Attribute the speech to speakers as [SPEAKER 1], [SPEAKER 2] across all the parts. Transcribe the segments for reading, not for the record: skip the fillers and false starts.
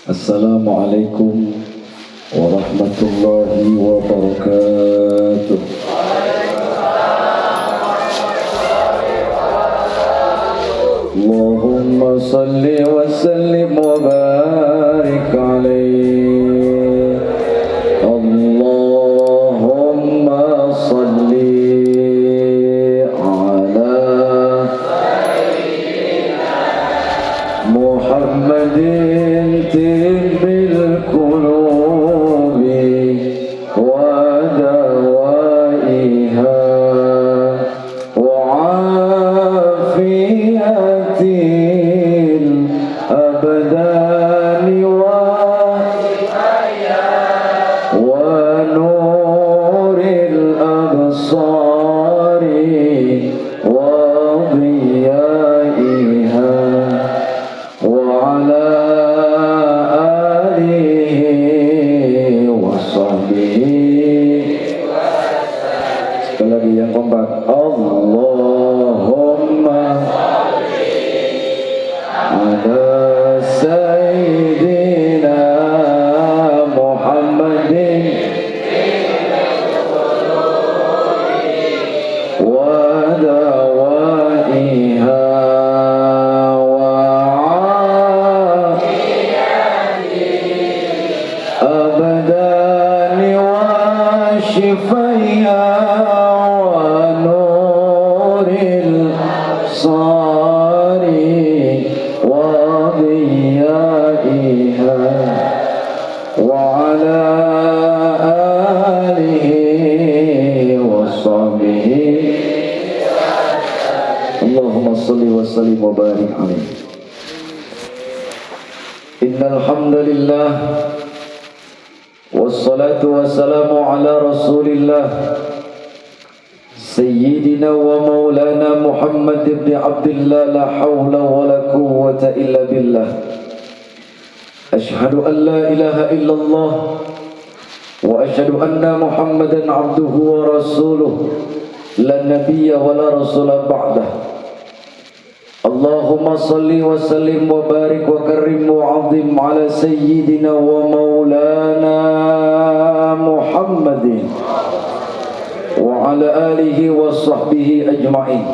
[SPEAKER 1] Assalamualaikum warahmatullahi wabarakatuh. Allahumma salli wa sallim wa barik alaihi. Allahumma salli ala Muhammadin tibbil qulubi wa dawaiha wa afiyatil abdani wa nuril absari wa dhiyaiha وعلى آله وصحبه. Sekali lagi yang kompak. Allahumma ala Sayyidina Muhammadin wa dawaiha abadani wa shifaiha wa nuril sari wa dhiyaiha wa ala alihi wa sahbihi. Allahumma salli wa sallim wa barik alaihi. Innal hamdalillah wassalatu wassalamu ala rasulillah sayyidina wa maulana Muhammad ibn Abdullah la hawla wa la quwwata illa billah. Ashhadu an la ilaha illallah wa ashhadu anna Muhammadan abduhu wa rasuluh la nabiyya wa la rasula ba'dah. Allahumma salli wa sallim wa barik wa karrim wa azim ala sayyidina wa maulana Muhammadin wa ala alihi wa sahbihi ajma'in.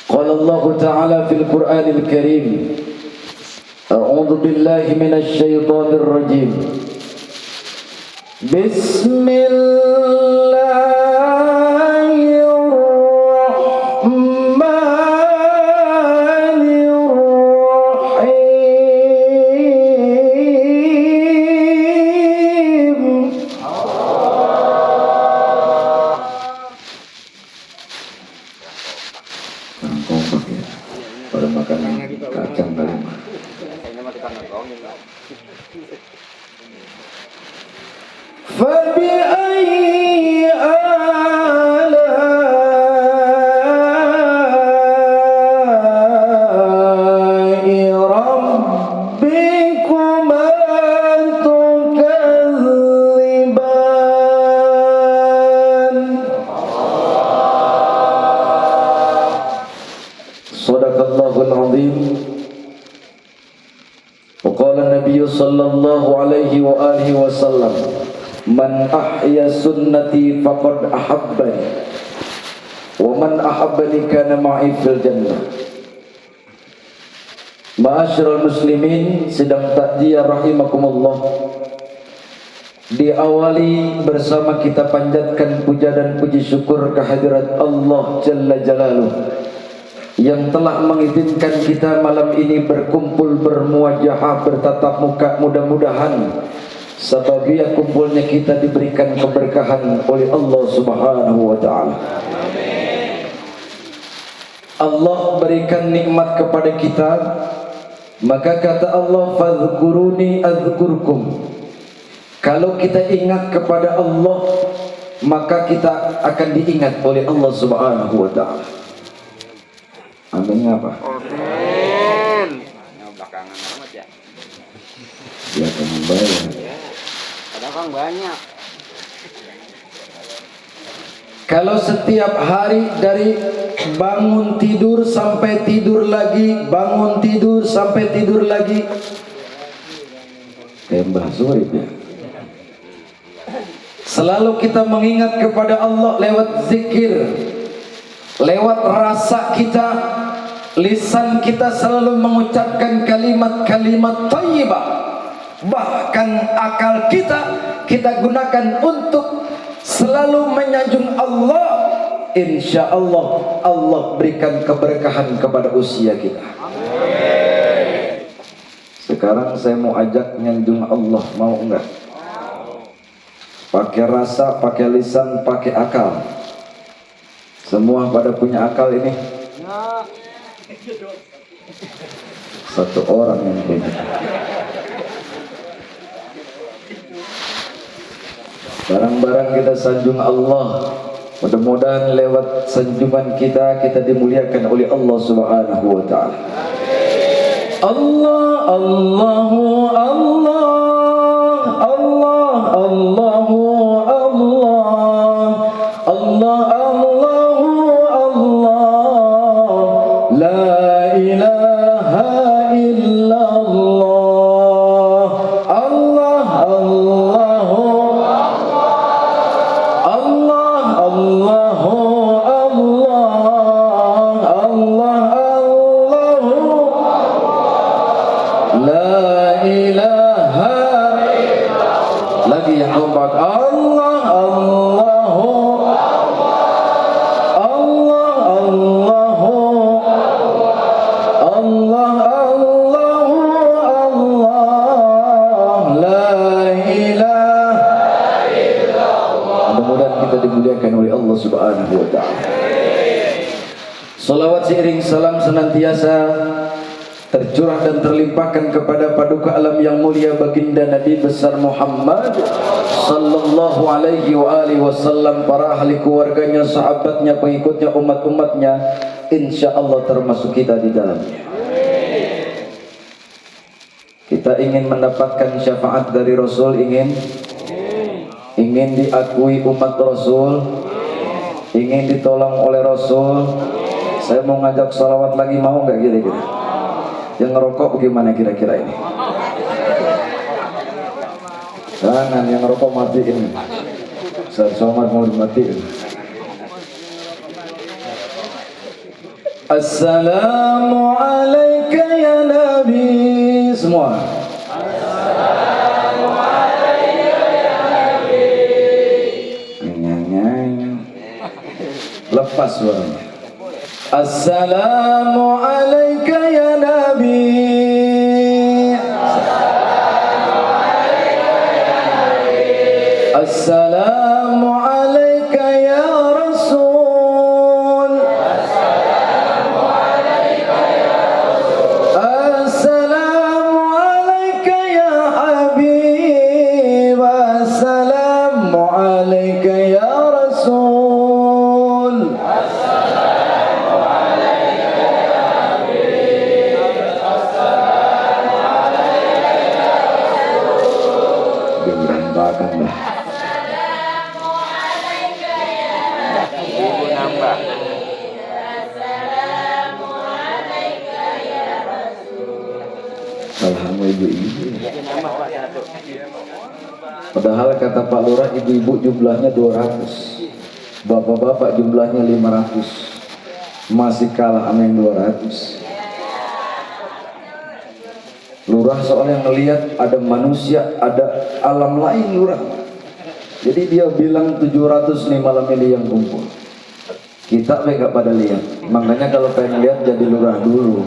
[SPEAKER 1] Qala Allah ta'ala fil Qur'anil Karim, a'udzu billahi minasy syaithanir rajim. فبأي آلاء ربكما تكذبان. Sadaqallahul azim. وقال النبي صلى الله عليه وآله وسلم Man ahya sunnati faqad ahabbani wa man ahabbani kana ma'i fil jannah. Ma'asyiral muslimin, sedang takziah rahimakumullah. Diawali bersama kita panjatkan puja dan puji syukur kehadirat Allah Jalla Jalaluh yang telah mengizinkan kita malam ini berkumpul, bermuajahah, bertatap muka. Mudah-mudahan sebabnya kumpulnya kita diberikan keberkahan oleh Allah Subhanahu wa ta'ala. Allah berikan nikmat kepada kita, maka kata Allah, fadhkuruni azkurkum. Kalau kita ingat kepada Allah, maka kita akan diingat oleh Allah Subhanahu wa ta'ala. Amin apa?
[SPEAKER 2] Amin. Belakangan amat ya.
[SPEAKER 1] Belakangan banyak.
[SPEAKER 2] Kadang banyak.
[SPEAKER 1] Kalau setiap hari dari bangun tidur sampai tidur lagi, bangun tidur sampai tidur lagi, kayak Mbah Surip ya. Selalu kita mengingat kepada Allah lewat zikir, lewat rasa kita, lisan kita selalu mengucapkan kalimat-kalimat thayyibah. Bahkan akal kita gunakan untuk selalu menyanjung Allah. Insya Allah, Allah berikan keberkahan kepada usia kita. Sekarang saya mau ajak nyanjung Allah, mau enggak? Pakai rasa, pakai lisan, pakai akal. Semua pada punya akal ini? Satu orang yang punya. Barang-barang kita sanjung Allah. Mudah-mudahan lewat sanjungan kita dimuliakan oleh Allah Subhanahu wa taala. Allah, Allahu Allah, Allah, Allahu Allah, Allah, Allahu Allah, la ilaha illallah, Allah, Allahu Allah, Allahu Allah, Allah, Allahu la ilaha illallah. Lagi yang keempat, Allah, Allahu Allah, Allahu Allah, Allahu Allah, la ilaha illallah. Mudah-mudahan kita dimuliakan oleh Allah Subhanahu wa taala. Salawat seiring salam senantiasa tercurah dan terlimpahkan kepada paduka alam yang mulia baginda Nabi besar Muhammad sallallahu alaihi wa alihi wasallam, para ahli keluarganya, sahabatnya, pengikutnya, umat-umatnya, insyaallah termasuk kita di dalamnya. Kita ingin mendapatkan syafaat dari Rasul, ingin diakui umat Rasul, ingin ditolong oleh Rasul. Saya mau ngajak salawat lagi, mau nggak kira-kira? Yang ngerokok bagaimana kira-kira ini? Jangan, yang ngerokok matiin. Ustaz Somad mau dimatiin. Assalamu alayka ya Nabi. Semua. Assalamu alayka ya Nabi. Nyanyi. Lepas suaranya. Assalamu alayka ya Nabi. Assalamu alayka ya Nabi. Assalamu alayka ya Rasul. Assalamu alayka ya Rasul. Assalamu alayka ya Habib. Assalamu alayka ya Rasul. Padahal kata Pak Lurah, ibu-ibu jumlahnya 200, bapak-bapak jumlahnya 500, masih kalah sama yang 200. Lurah soalnya ngelihat ada manusia, ada alam lain Lurah. Jadi dia bilang 700 nih malam ini yang kumpul. Kita nggak pada lihat, makanya kalau pengen lihat jadi Lurah dulu.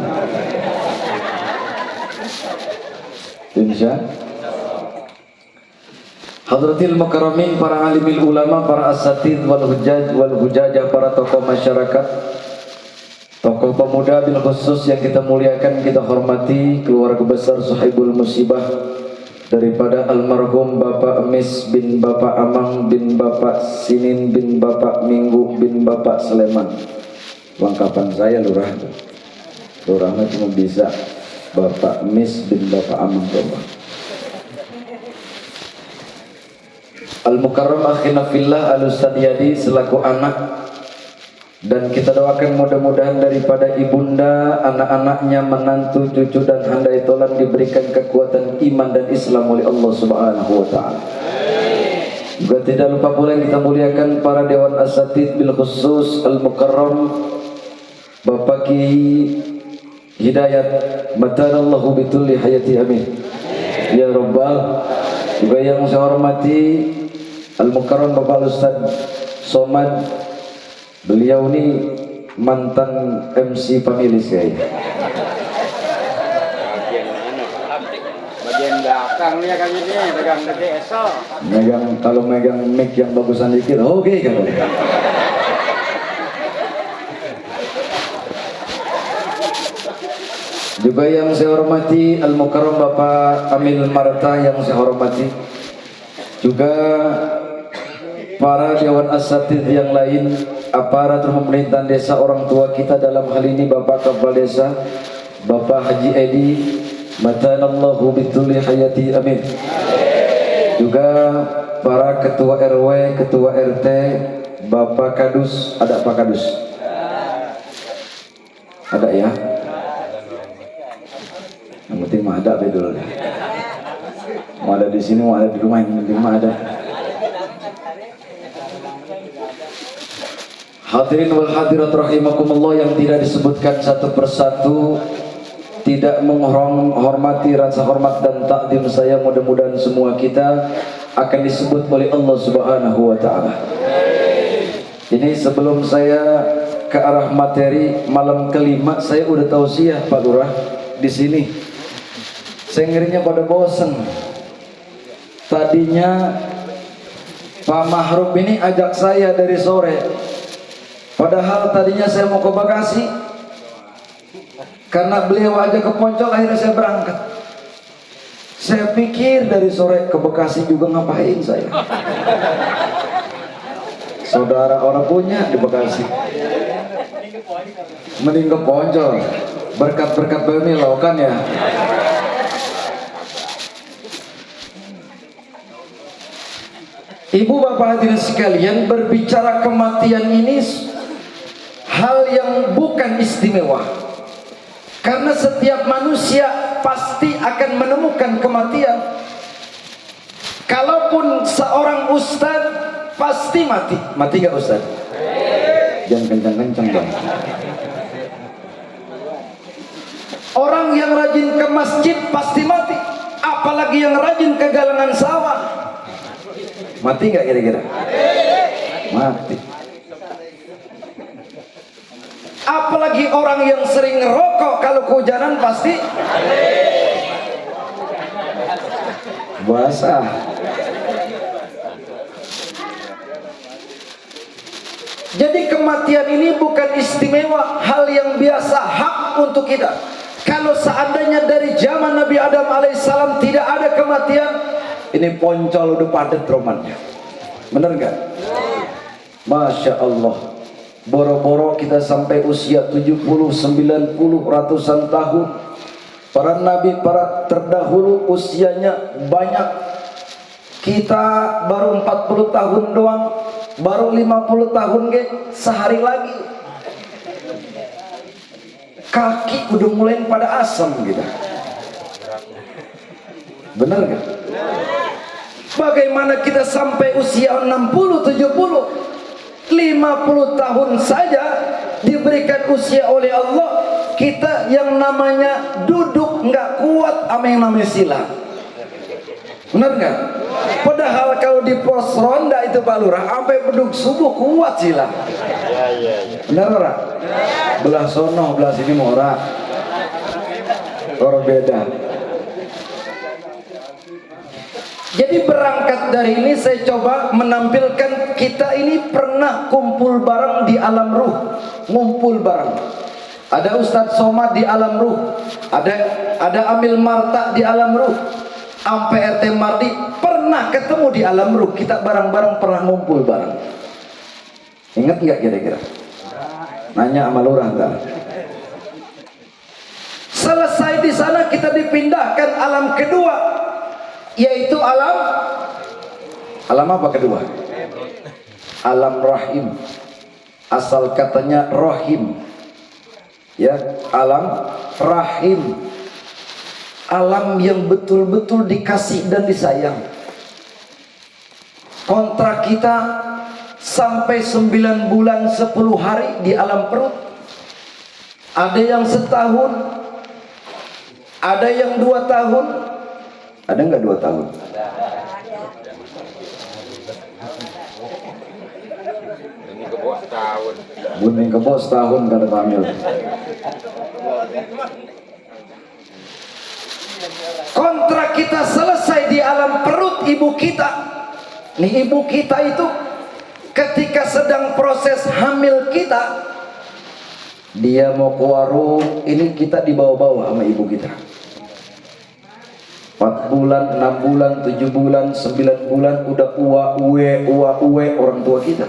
[SPEAKER 1] Insya Hadratil Mukarramin, para alimil ulama, para asatid wal hujajah, para tokoh masyarakat, tokoh pemuda bil khusus yang kita muliakan, kita hormati, keluarga besar sahibul musibah daripada almarhum Bapak Emis bin Bapak Amang bin Bapak Sinin bin Bapak Minggu bin Bapak Sleman. Lengkapan saya Lurah. Lurahnya cuma bisa Bapak Emis bin Bapak Amang Bapak. Al-Mukarram akhina fillah Al-Ustadz Yadi selaku anak Dan kita doakan mudah-mudahan daripada ibunda, anak-anaknya, menantu, cucu dan handai tolan diberikan kekuatan iman dan Islam oleh Allah Subhanahu wa taala. Juga tidak lupa pula kita muliakan para dewan asatid bil khusus al-mukarram Bapak Ki Hidayat matanallahu bitulli hayati amin ya rabbal. Juga yang saya hormati al-mukarram Bapak Ustaz Somad, beliau ini mantan MC family saya.
[SPEAKER 2] Bagian belakang nih kan ini pegang gede esok.
[SPEAKER 1] Kalau megang mic yang bagusan dikit, oke kan. Juga yang saya hormati Al-Mukarram Bapak Amil Marta yang saya hormati. Juga para dewan asatid yang lain, aparatur pemerintahan desa, orang tua kita dalam hal ini Bapak Kepala Desa Bapak Haji Edi matanallahu bitulli hayati amin. Juga para ketua RW, ketua RT, Bapak Kadus, ada Pak Kadus? Ada ya? Yang penting mah ada dulu. Mau ada di sini, mau ada di rumah, yang penting mah ada. Hadirin wal hadirat rahimakumullah yang tidak disebutkan satu persatu, tidak menghormati rasa hormat dan takdim saya, mudah-mudahan semua kita akan disebut oleh Allah Subhanahu wa taala. Ini sebelum saya ke arah materi malam kelima, saya udah tausiah Pak Lurah di sini. Saya ngerinya pada bosen. Tadinya Pak Mahrub ini ajak saya dari sore. Padahal tadinya saya mau ke Bekasi. Karena beliau aja ke Poncol, akhirnya saya berangkat. Saya pikir dari sore ke Bekasi juga ngapain saya. Saudara orang punya di Bekasi. Mending ke Poncol. Berkat-berkat beliau lakukan ya. Ibu bapak hadirin sekalian, berbicara kematian ini hal yang bukan istimewa. Karena setiap manusia pasti akan menemukan kematian. Kalaupun seorang ustaz pasti mati. Mati gak ustaz? Jangan kencang-kencang dong. Orang yang rajin ke masjid pasti mati. Apalagi yang rajin ke galangan sawah. Mati gak kira-kira? Mati. Apalagi orang yang sering ngerokok, kalau kehujanan pasti basah. Jadi kematian ini bukan istimewa, hal yang biasa, hak untuk kita. Kalau seandainya dari zaman Nabi Adam alaihissalam tidak ada kematian, ini Poncol udah padat romannya. Bener gak? Masya Allah. Boro-boro kita sampai usia 70, 90, ratusan tahun. Para nabi, para terdahulu usianya banyak. Kita baru 40 tahun doang, baru 50 tahun sehari lagi. Kaki udah mulai pada asam gitu. Bener gak? Bagaimana kita sampai usia 60, 70, 50 tahun saja diberikan usia oleh Allah, kita yang namanya duduk nggak kuat sama yang namanya sila. Benar nggak? Padahal kalau di pos ronda itu Pak Lurah sampai beduk subuh kuat sila. Benar ora? Belah sono, belah sini mau ora? Orang beda. Jadi berangkat dari ini saya coba menampilkan kita ini pernah kumpul bareng di alam ruh, ngumpul bareng. Ada Ustadz Somad di alam ruh, ada Amil Marta di alam ruh, sampai RT Mardi pernah ketemu di alam ruh. Kita bareng-bareng pernah ngumpul bareng. Ingat nggak kira-kira? Nanya sama lurah nggak? Selesai di sana kita dipindahkan alam kedua. Yaitu alam apa kedua? Alam rahim. Asal katanya rahim. Ya, alam rahim. Alam yang betul-betul dikasih dan disayang. Kontrak kita sampai 9 bulan 10 hari di alam perut. Ada yang setahun, ada yang 2 tahun. Ada nggak 2 tahun?
[SPEAKER 2] Ini ke bawah setahun.
[SPEAKER 1] Bunyi ke bos tahun kata Pak Amil. Kontrak kita selesai di alam perut ibu kita. Nih ibu kita itu ketika sedang proses hamil kita, dia mau ke warung, ini kita dibawa-bawa sama ibu kita. 4 bulan, 6 bulan, 7 bulan, 9 bulan udah uwe orang tua kita.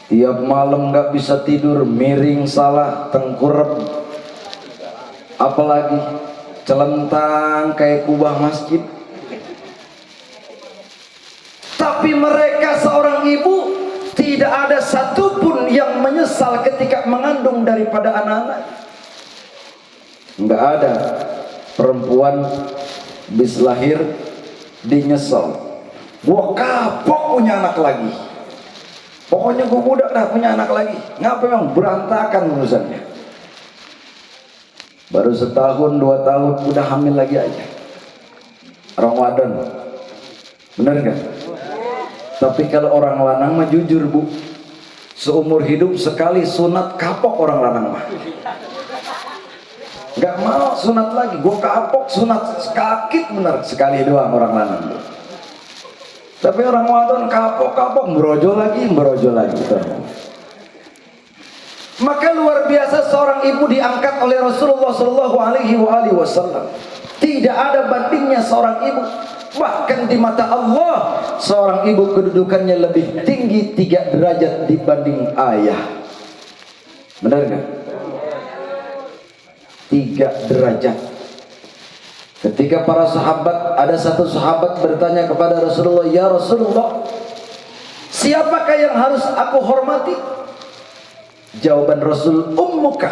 [SPEAKER 1] Tiap malam nggak bisa tidur, miring salah, tengkurap, apalagi celentang kayak kubah masjid. Tapi mereka seorang ibu tidak ada satupun yang menyesal ketika mengandung daripada anak-anak. Nggak ada perempuan bis lahir dinyesal. Gua kapok punya anak lagi. Pokoknya gua budak dah punya anak lagi. Ngapa memang berantakan urusannya? Baru setahun 2 tahun udah hamil lagi aja. Ramadan. Bener gak? Tapi kalau orang lanang mah jujur bu, seumur hidup sekali sunat kapok orang lanang mah. Gak mau sunat lagi, gue kapok sunat sakit bener sekali doang orang lanang bu. Tapi orang wadon kapok merojo lagi. Maka luar biasa seorang ibu diangkat oleh Rasulullah Shallallahu Alaihi Wasallam. Tidak ada bandingnya seorang ibu. Bahkan di mata Allah seorang ibu kedudukannya lebih tinggi 3 derajat dibanding ayah. Benar gak? 3 derajat. Ketika para sahabat, ada satu sahabat bertanya kepada Rasulullah, ya Rasulullah, siapakah yang harus aku hormati? Jawaban Rasul, ummuka,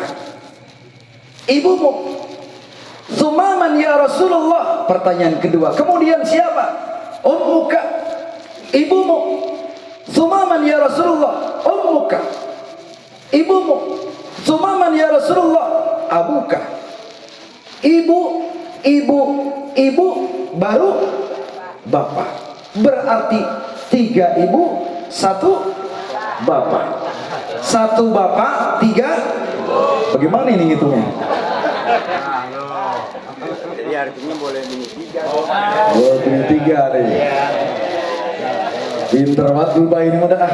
[SPEAKER 1] ibumu. Sumaman ya Rasulullah. Pertanyaan kedua, kemudian siapa? Ummuka, ibumu. Sumaman ya Rasulullah. Ummuka, ibumu. Sumaman ya Rasulullah. Abuka, ibu, baru bapak. Berarti 3 ibu, 1 bapak. 1 bapak, 3. Bagaimana ini ngitungnya?
[SPEAKER 2] Jadi artinya boleh bini 3.
[SPEAKER 1] Boleh bini 3 nih. Pinter banget berubah ini mudah.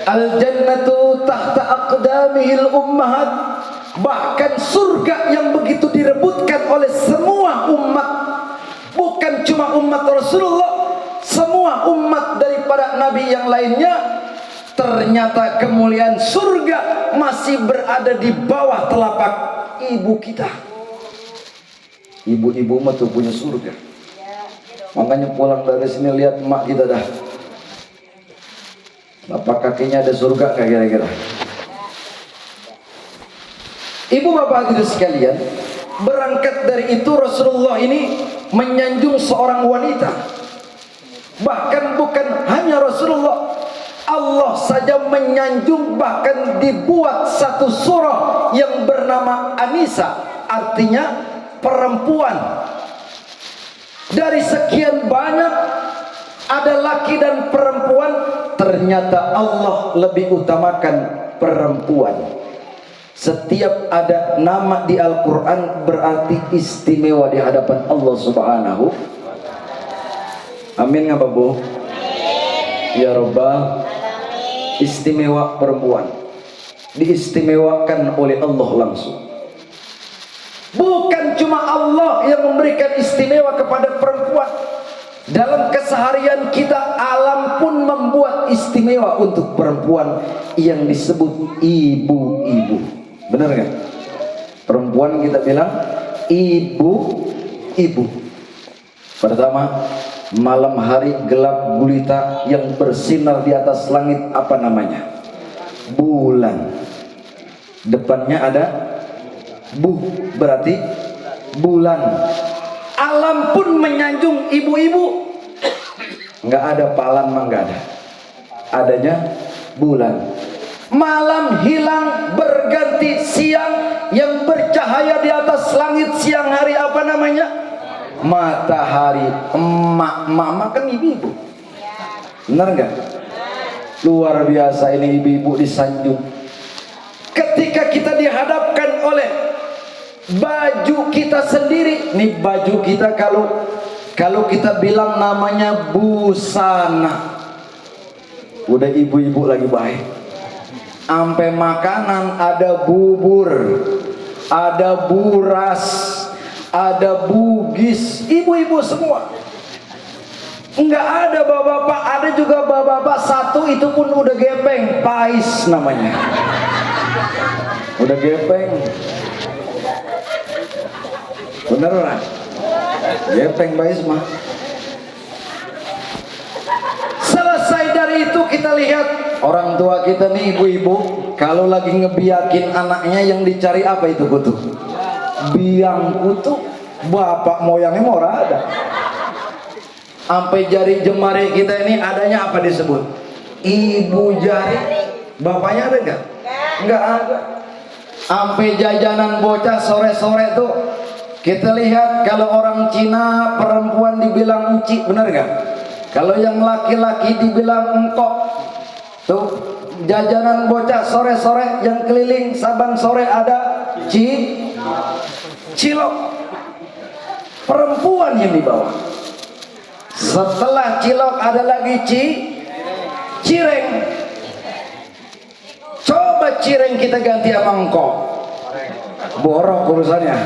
[SPEAKER 1] Al-jannatu tahta aqdamihil ummahat. Bahkan surga yang begitu direbutkan oleh semua umat, bukan cuma umat Rasulullah, semua umat daripada nabi yang lainnya. Ternyata kemuliaan surga masih berada di bawah telapak ibu kita. Ibu-ibu mah tuh punya surga. Makanya pulang dari sini lihat emak kita dah. Bapak kakinya ada surga kayak kira-kira. Ibu bapak hadirin sekalian, berangkat dari itu Rasulullah ini menyanjung seorang wanita. Bahkan bukan hanya Rasulullah, Allah saja menyanjung, bahkan dibuat satu surah yang bernama Anisa, artinya perempuan. Dari sekian banyak ada laki dan perempuan, ternyata Allah lebih utamakan perempuan. Setiap ada nama di Al-Quran berarti istimewa di hadapan Allah Subhanahu. Amin nggak Bu? Ya Rabbal. Istimewa perempuan, diistimewakan oleh Allah langsung. Bukan cuma Allah yang memberikan istimewa kepada perempuan. Dalam keseharian kita, alam pun membuat istimewa untuk perempuan yang disebut ibu-ibu. Benar kan? Perempuan kita bilang ibu-ibu. Pertama, Malam hari gelap gulita yang bersinar di atas langit, apa namanya? Bulan. Depannya ada bu, berarti bulan. Alam pun menyanjung ibu-ibu. Nggak ada palan mah, nggak ada. Adanya bulan. Malam hilang berganti siang yang bercahaya di atas langit siang hari, apa namanya? Matahari. Emak, mama kan ibu-ibu. Benar nggak? Luar biasa ini ibu-ibu disanjung. Ketika kita dihadapkan oleh baju kita sendiri, nih baju kita kalau kita bilang namanya busana. Udah ibu-ibu lagi baik. Sampai makanan ada bubur, ada buras, ada bugis, ibu-ibu semua. Enggak ada bapak-bapak, ada juga bapak-bapak satu itu pun udah gepeng, pais namanya. Udah gepeng. Bener lah. Gepeng pais mah. Selesai dari itu kita lihat orang tua kita nih, ibu-ibu, kalau lagi ngebiakin anaknya yang dicari apa itu kutu? Biang kutu. Bapak moyangnya mau ada. Sampai jari jemari kita ini adanya apa disebut? Ibu jari. Bapaknya ada nggak? Nggak ada. Sampai jajanan bocah sore-sore tuh kita lihat, kalau orang Cina perempuan dibilang enci, benar nggak? Kalau yang laki-laki dibilang engkok. Tuh jajanan bocah sore-sore yang keliling saban sore ada cilok. Perempuan yang dibawa. Setelah cilok ada lagi cireng. Coba cireng kita ganti sama engkok. Borok urusannya.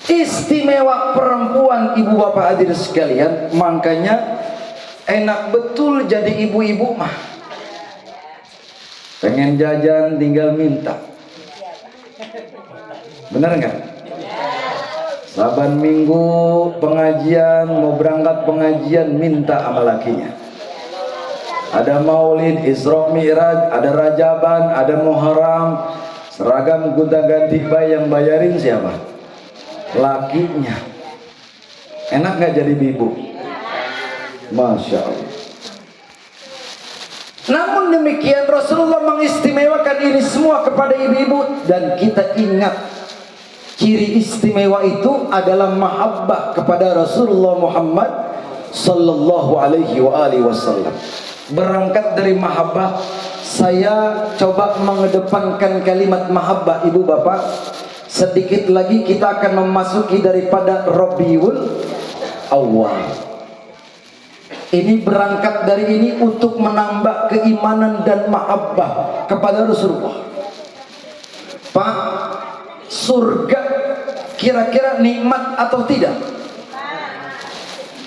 [SPEAKER 1] Istimewa perempuan, ibu bapak hadirin sekalian. Makanya enak betul jadi ibu-ibu mah. Pengen jajan tinggal minta. Benar nggak? Saban minggu pengajian, mau berangkat pengajian minta sama lakinya. Ada maulid, Isra Mi'raj, ada Rajaban, ada Muharram, seragam gonta-ganti bayi, yang bayarin siapa? Lakinya. Enak nggak jadi ibu? Masya Allah. Namun demikian Rasulullah mengistimewakan ini semua kepada ibu-ibu, dan kita ingat ciri istimewa itu adalah mahabbah kepada Rasulullah Muhammad sallallahu alaihi wasallam. Berangkat dari mahabbah, saya coba mengedepankan kalimat mahabbah ibu bapak. Sedikit lagi kita akan memasuki daripada Rabiul Awal. Ini berangkat dari ini untuk menambah keimanan dan mahabbah kepada Rasulullah. Pak, surga kira-kira nikmat atau tidak?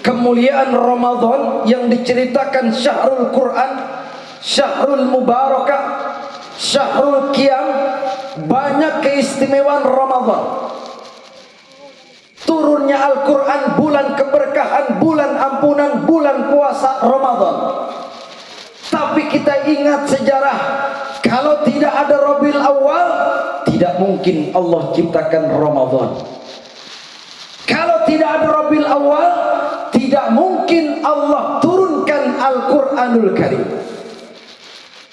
[SPEAKER 1] Kemuliaan Ramadan yang diceritakan Syahrul Quran, Syahrul Mubarakah, Syahrul Qiyam, banyak keistimewaan Ramadan. Turunnya Al-Quran, bulan keberkahan, bulan ampunan, bulan puasa Ramadan. Tapi kita ingat sejarah, kalau tidak ada Rabiul Awal, tidak mungkin Allah ciptakan Ramadan. Kalau tidak ada Rabiul Awal, tidak mungkin Allah turunkan Al-Quranul Karim.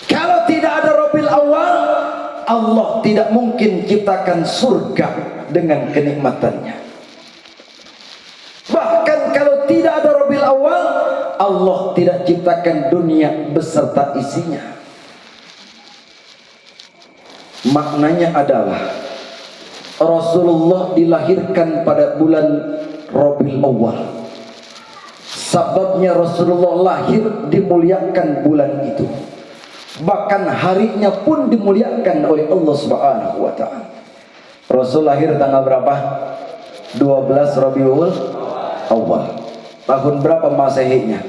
[SPEAKER 1] Kalau tidak ada Rabiul Awal, Allah tidak mungkin ciptakan surga dengan kenikmatannya. Bahkan kalau tidak ada Rabiul Awal, Allah tidak ciptakan dunia beserta isinya. Maknanya adalah Rasulullah dilahirkan pada bulan Rabiul Awal. Sebabnya Rasulullah lahir dimuliakan bulan itu. Bahkan harinya pun dimuliakan oleh Allah Subhanahu wa taala. Rasul lahir tanggal berapa? 12 Rabiul Awal. Tahun berapa Masehinya?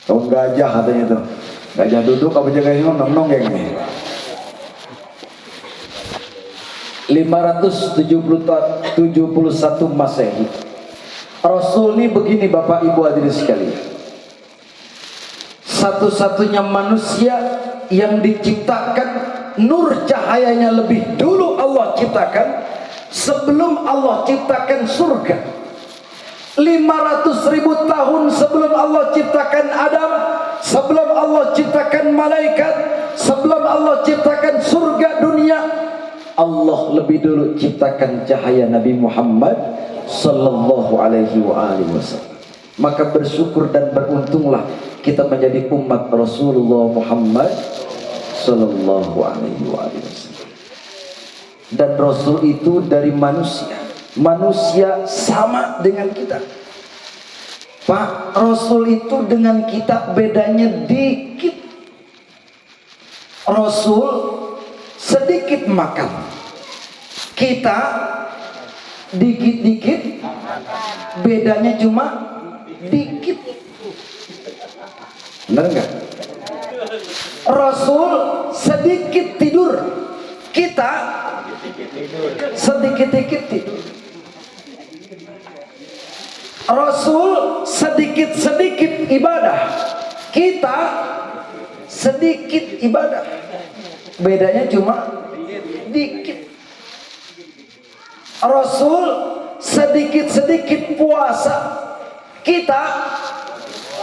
[SPEAKER 1] Tahun gajah katanya tuh. Gajah duduk apa jaga nong-nong ini. 571 Masehi. Rasul ini begini Bapak Ibu hadirin sekalian, satu-satunya manusia yang diciptakan nur cahayanya lebih dulu Allah ciptakan sebelum Allah ciptakan surga. 500.000 tahun sebelum Allah ciptakan Adam, sebelum Allah ciptakan malaikat, sebelum Allah ciptakan surga dunia, Allah lebih dulu ciptakan cahaya Nabi Muhammad sallallahu alaihi wasallam. Maka bersyukur dan beruntunglah kita menjadi umat Rasulullah Muhammad sallallahu alaihi wasallam. Dan Rasul itu dari manusia. Manusia sama dengan kita. Pak, Rasul itu dengan kita bedanya dikit. Rasul sedikit makan, kita dikit-dikit, bedanya cuma dikit. Benar enggak? Rasul sedikit tidur, kita sedikit-dikit tidur. Rasul sedikit-sedikit ibadah, kita sedikit ibadah, bedanya cuma dikit. Rasul sedikit-sedikit puasa, kita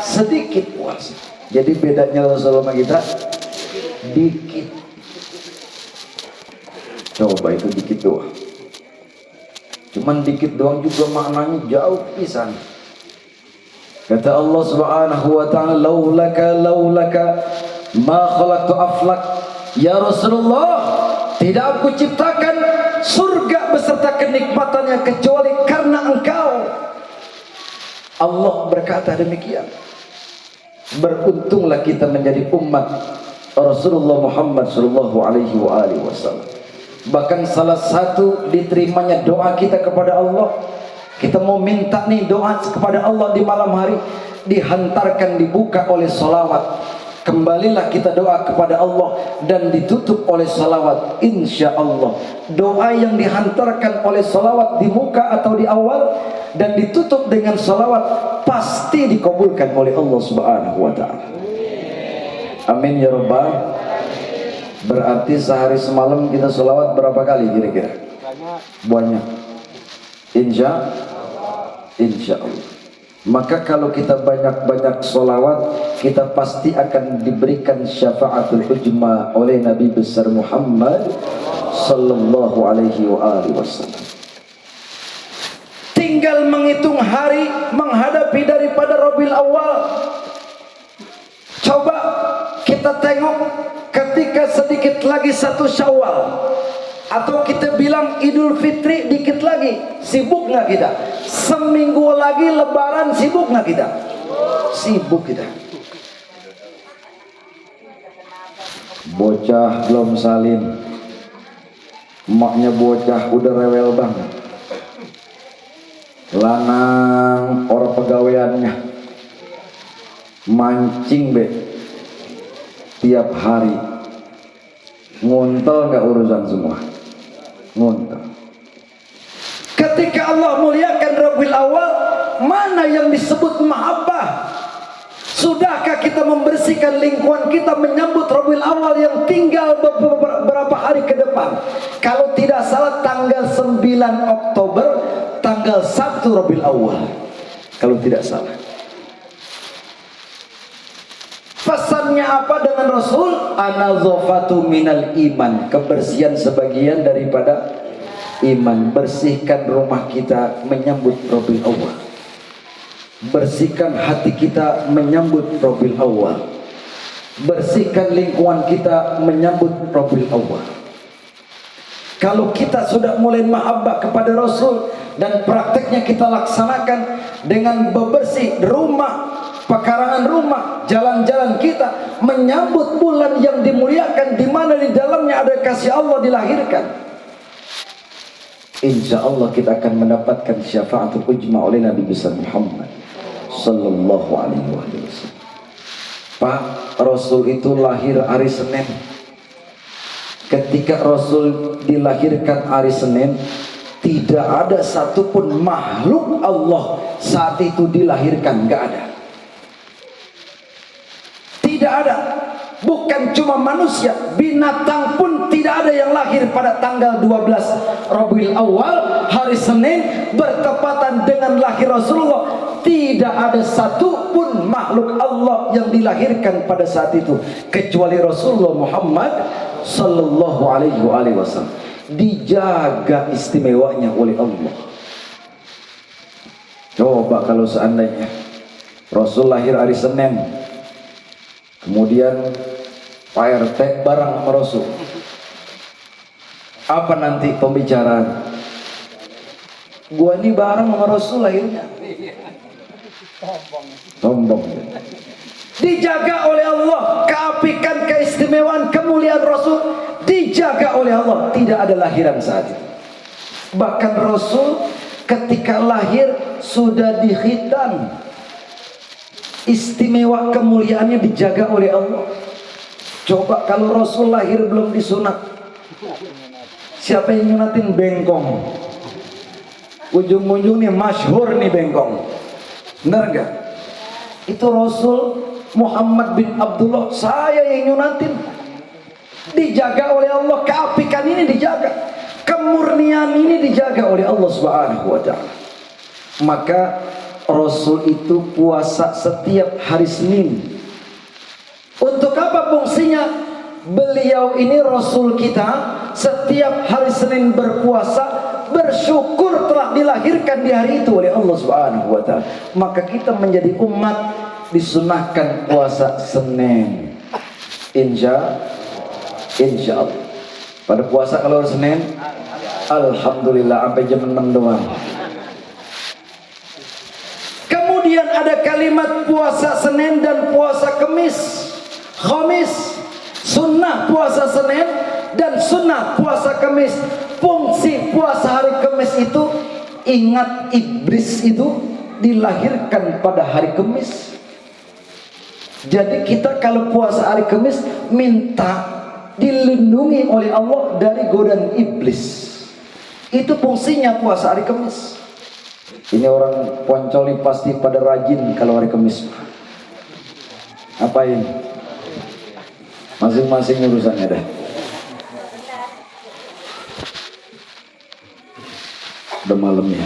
[SPEAKER 1] sedikit puasa. Jadi bedanya Rasul sama kita dikit. Coba itu dikit doang. Cuman dikit doang juga maknanya jauh pisan. Kata Allah Subhanahu wa taala, laulaka ma khalaqtu aflak. Ya Rasulullah, tidak aku ciptakan surga beserta kenikmatannya kecuali karena engkau. Allah berkata demikian. Beruntunglah kita menjadi umat Rasulullah Muhammad sallallahu alaihi wasallam. Bahkan salah satu diterimanya doa kita kepada Allah, kita mau minta nih doa kepada Allah di malam hari, dihantarkan dibuka oleh salawat. Kembalilah kita doa kepada Allah dan ditutup oleh salawat. Insya Allah doa yang dihantarkan oleh salawat di muka atau di awal dan ditutup dengan salawat pasti dikabulkan oleh Allah Subhanahu wa ta'ala. Amin ya rabbal. Berarti sehari semalam kita sholawat berapa kali kira-kira? Banyak. Insya Allah. Maka kalau kita banyak-banyak sholawat, kita pasti akan diberikan syafaatul ujma oleh Nabi besar Muhammad sallallahu alaihi wasallam. Tinggal menghitung hari menghadapi daripada Rabiul Awal. Coba kita tengok ketika sedikit lagi 1 Syawal, atau kita bilang Idul Fitri dikit lagi, sibuk nggak kita? Seminggu lagi Lebaran, sibuk nggak kita? Sibuk kita. Bocah belum salin, emaknya bocah udah rewel banget. Lanang orang pegawaiannya mancing be tiap hari, ngontel nggak urusan semua, ngontel. Ketika Allah muliakan Rabiul Awal, mana yang disebut mahabbah? Sudahkah kita membersihkan lingkungan kita menyambut Rabiul Awal yang tinggal beberapa hari ke depan? Kalau tidak salah tanggal 9 Oktober, tanggal 1 Rabiul Awal, kalau tidak salah. Pesannya apa dengan Rasul? An-nazafatu minal iman, kebersihan sebagian daripada iman. Bersihkan rumah kita menyambut Rabiul Awal, bersihkan hati kita menyambut Rabiul Awal, bersihkan lingkungan kita menyambut Rabiul Awal. Kalau kita sudah mulai mahabbah kepada Rasul dan prakteknya kita laksanakan dengan bebersih rumah, pekarangan rumah, jalan-jalan kita menyambut bulan yang dimuliakan, di mana di dalamnya ada kasih Allah dilahirkan, insya Allah kita akan mendapatkan syafaatul ujma oleh Nabi besar Muhammad sallallahu alaihi wasallam. Pak, Rasul itu lahir hari Senin. Ketika Rasul dilahirkan hari Senin, tidak ada satupun makhluk Allah saat itu dilahirkan, nggak ada. Tidak ada. Bukan cuma manusia, binatang pun tidak ada yang lahir pada tanggal 12 Rabiul Awal, hari Senin, bertepatan dengan lahir Rasulullah. Tidak ada satupun makhluk Allah yang dilahirkan pada saat itu kecuali Rasulullah Muhammad sallallahu alaihi wasallam. Dijaga istimewanya oleh Allah. Coba kalau seandainya Rasul lahir hari Senin, kemudian Pak RT bareng sama Rasul, apa nanti pembicaraan? Gua ini bareng sama Rasul lahirnya. Sombong. Dijaga oleh Allah, keapikan, keistimewaan, kemuliaan Rasul dijaga oleh Allah. Tidak ada lahiran saat itu. Bahkan Rasul ketika lahir sudah dikhitan. Istimewa kemuliaannya dijaga oleh Allah. Coba kalau Rasul lahir belum disunat, siapa yang nyunatin? Bengkong. Ujung-ujungnya masyhur nih bengkong. Benar gak? Itu Rasul Muhammad bin Abdullah, saya yang nyunatin. Dijaga oleh Allah, keapikan ini dijaga, kemurnian ini dijaga oleh Allah Subhanahu wa ta'ala. Maka Rasul itu puasa setiap hari Senin. Untuk apa fungsinya? Beliau ini Rasul kita setiap hari Senin berpuasa, bersyukur telah dilahirkan di hari itu oleh Allah Subhanahu wa ta'ala. Maka kita menjadi umat disunahkan puasa Senin. Insya Allah. Pada puasa kalau hari Senin, alhamdulillah sampai jam 6 doang. Kemudian ada kalimat puasa Senin dan puasa Kamis. Khamis, sunnah puasa Senin dan sunnah puasa Kamis. Fungsi puasa hari Kamis itu, ingat iblis itu dilahirkan pada hari Kamis. Jadi kita kalau puasa hari Kamis minta dilindungi oleh Allah dari godaan iblis. Itu fungsinya puasa hari Kamis. Ini orang Poncol pasti pada rajin kalau hari Kamis. Apain? Masing-masing urusannya dah. Udah malam ya.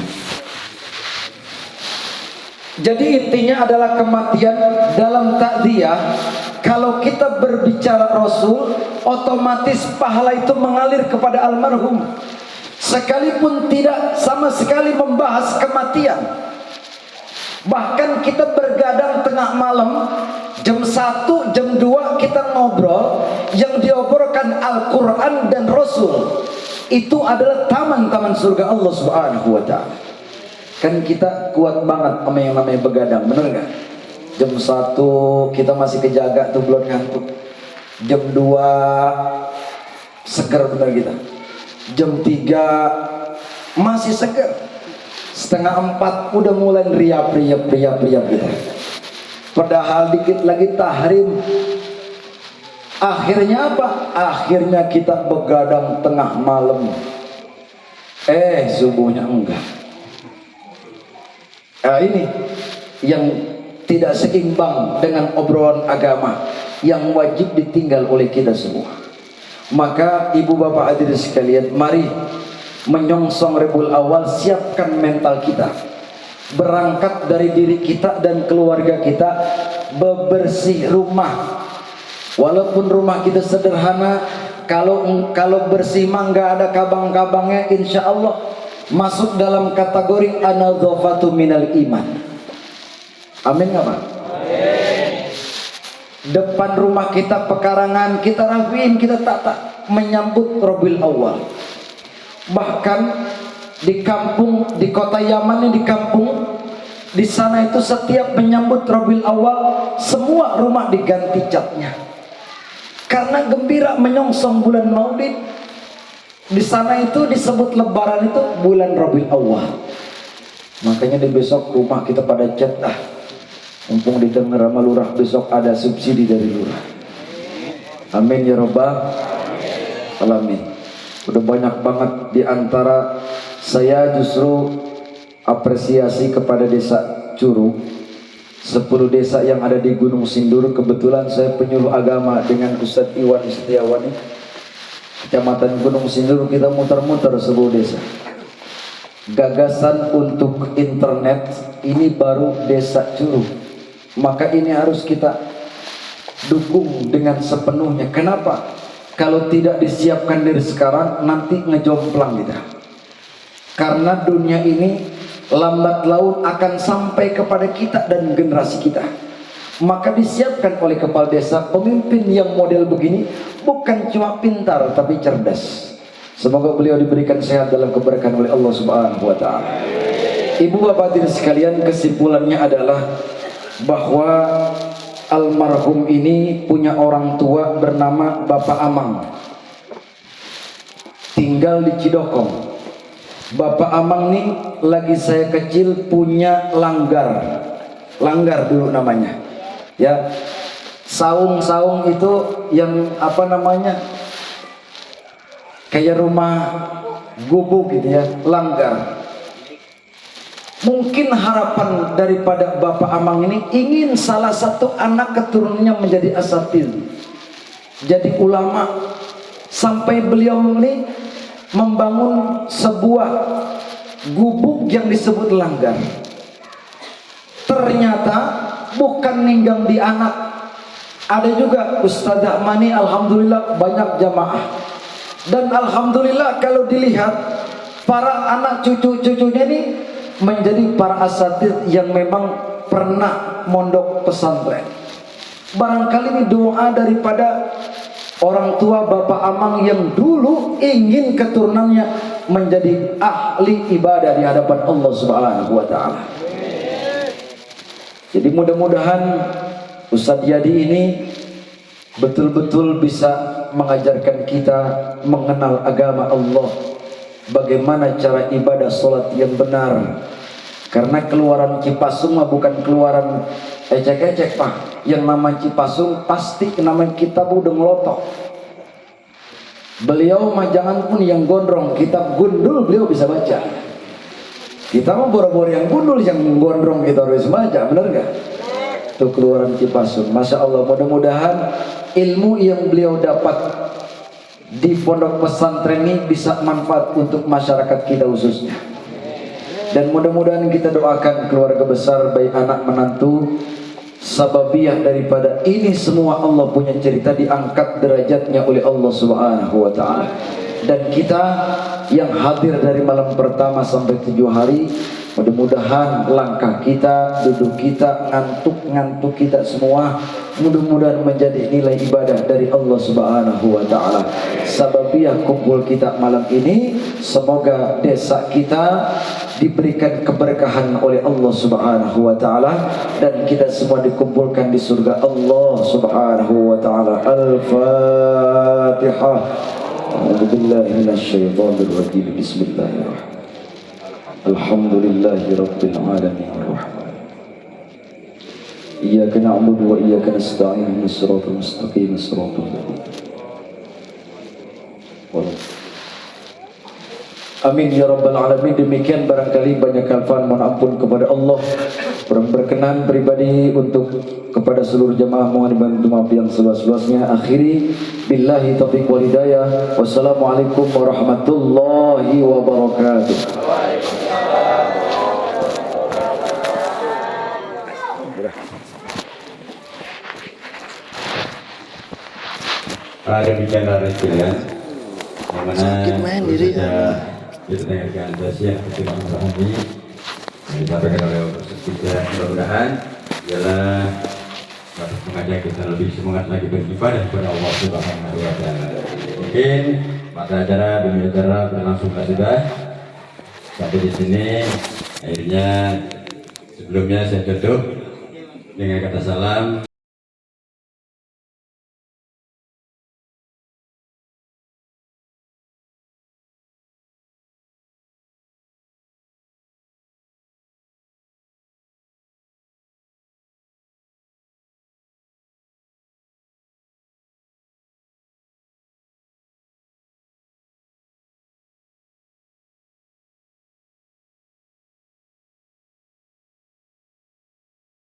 [SPEAKER 1] Jadi intinya adalah kematian dalam takziah. Kalau kita berbicara Rasul, otomatis pahala itu mengalir kepada almarhum. Sekalipun tidak sama sekali membahas kematian. Bahkan kita bergadang tengah malam, jam 1, jam 2 kita ngobrol, yang diobrolkan Al-Quran dan Rasul. Itu adalah taman-taman surga Allah Subhanahu wa ta'ala. Kan kita kuat banget sama yang namanya begadang, bener gak? Jam 1 kita masih kejaga tuh, belum ngantuk. Jam 2 seger bener kita. Jam 3 masih seger. Setengah 4 udah mulai riap kita. Padahal dikit lagi tahrim. Akhirnya apa? Akhirnya kita begadang tengah malam. Subuhnya enggak. Ini yang tidak seimbang dengan obrolan agama yang wajib ditinggal oleh kita semua. Maka ibu bapak hadirin sekalian, mari menyongsong Rabiul Awal, siapkan mental kita. Berangkat dari diri kita dan keluarga kita, bebersih rumah. Walaupun rumah kita sederhana, kalau bersih mah nggak ada kabang-kabangnya, insya Allah masuk dalam kategori an-nadzafatu minal iman. Amin nggak Pak? Depan rumah kita, pekarangan kita rapiin, kita tata, menyambut Rabiul Awal. Bahkan di kampung, di kota Yaman, di kampung di sana itu setiap menyambut Rabiul Awal, semua rumah diganti catnya. Karena gembira menyongsong bulan Maulid. Di sana itu disebut Lebaran itu bulan Rabiul Awal. Makanya di besok rumah kita pada cat. Mumpung didengar sama lurah, besok ada subsidi dari lurah. Amin ya Rabbal alamin. Udah banyak banget di antara Saya justru apresiasi kepada desa Curug, 10 desa yang ada di Gunung Sindur. Kebetulan saya penyuluh agama dengan Ustadz Iwan Setiawan, Kecamatan Gunung Sindur. Kita muter-muter 10 desa. Gagasan untuk internet ini baru desa Curug, maka ini harus kita dukung dengan sepenuhnya. Kenapa? Kalau tidak disiapkan dari sekarang, nanti ngejomplang kita. Karena dunia ini lambat laun akan sampai kepada kita dan generasi kita. Maka disiapkan oleh kepala desa pemimpin yang model begini, bukan cuma pintar tapi cerdas. Semoga beliau diberikan sehat dalam keberkahan oleh Allah Subhanahu wa taala. Ibu bapak hadirin sekalian, kesimpulannya adalah bahwa almarhum ini punya orang tua bernama Bapak Amang, tinggal di Cidokong. Bapak Amang nih lagi saya kecil punya langgar dulu namanya, ya. Saung itu yang apa namanya, kayak rumah gubuk gitu ya, langgar. Mungkin harapan daripada Bapak Amang ini ingin salah satu anak keturunannya menjadi asatidz, jadi ulama, sampai beliau ini membangun sebuah gubuk yang disebut langgar. Ternyata bukan ninggang di anak, ada juga Ustadzah Mani, alhamdulillah banyak jamaah. Dan alhamdulillah kalau dilihat para anak cucu-cucunya ini menjadi para asatidz yang memang pernah mondok pesantren. Barangkali ini doa daripada orang tua Bapak Amang yang dulu ingin keturunannya menjadi ahli ibadah di hadapan Allah Subhanahu wa taala. Jadi mudah-mudahan Ustadz Yadi ini betul-betul bisa mengajarkan kita mengenal agama Allah, bagaimana cara ibadah sholat yang benar. Karena keluaran Cipasung mah bukan keluaran ecek-ecek Pak. Yang nama Cipasung pasti nama kitab udah ngelotok. Beliau mah jangan pun yang gondrong, kitab gundul beliau bisa baca. Kita mah boro-boro yang gundul, yang gondrong kita harus baca, bener gak? Itu keluaran Cipasung. Masya Allah, mudah-mudahan ilmu yang beliau dapat di pondok pesantren ini bisa manfaat untuk masyarakat kita khususnya. Dan mudah-mudahan kita doakan keluarga besar, baik anak menantu, sababiyah daripada ini semua Allah punya cerita, diangkat derajatnya oleh Allah Subhanahu wa taala. Dan kita yang hadir dari malam pertama sampai 7 hari, mudah-mudahan langkah kita, duduk kita, ngantuk kita semua mudah-mudahan menjadi nilai ibadah dari Allah Subhanahu wa taala. Sababiyah kumpul kita malam ini, semoga desa kita diberikan keberkahan oleh Allah Subhanahu wa taala dan kita semua dikumpulkan di surga Allah Subhanahu wa taala. Al-Fatihah. A'udzubillahi minasyaitonir rajim. Bismillahirrahmanirrahim. Alhamdulillahirabbil alamin. Iyyaka na'budu wa iyyaka nasta'in. Ihdinas siratal mustaqim. Shiratal ladzina Amin ya rabbal alamin. Demikian barangkali banyak kalfan, mohon ampun kepada Allah. Berkenan pribadi untuk kepada seluruh jamaah mohon dibantu maaf yang seluas-luasnya. Akhiri billahi taufiq wal hidayah. Wassalamualaikum warahmatullahi wabarakatuh.
[SPEAKER 3] Para bicara sekalian, yang mana didengarkan sesi yang ketika ini yang disampaikan oleh Ustaz kita, mudah-mudahan ialah dapat mengajak kita lebih semangat lagi beribadah kepada Allah Subhanahu wa taala. Mungkin mata acara dunia acara berlangsung sudah sampai di sini. Akhirnya sebelumnya saya tutup dengan kata salam.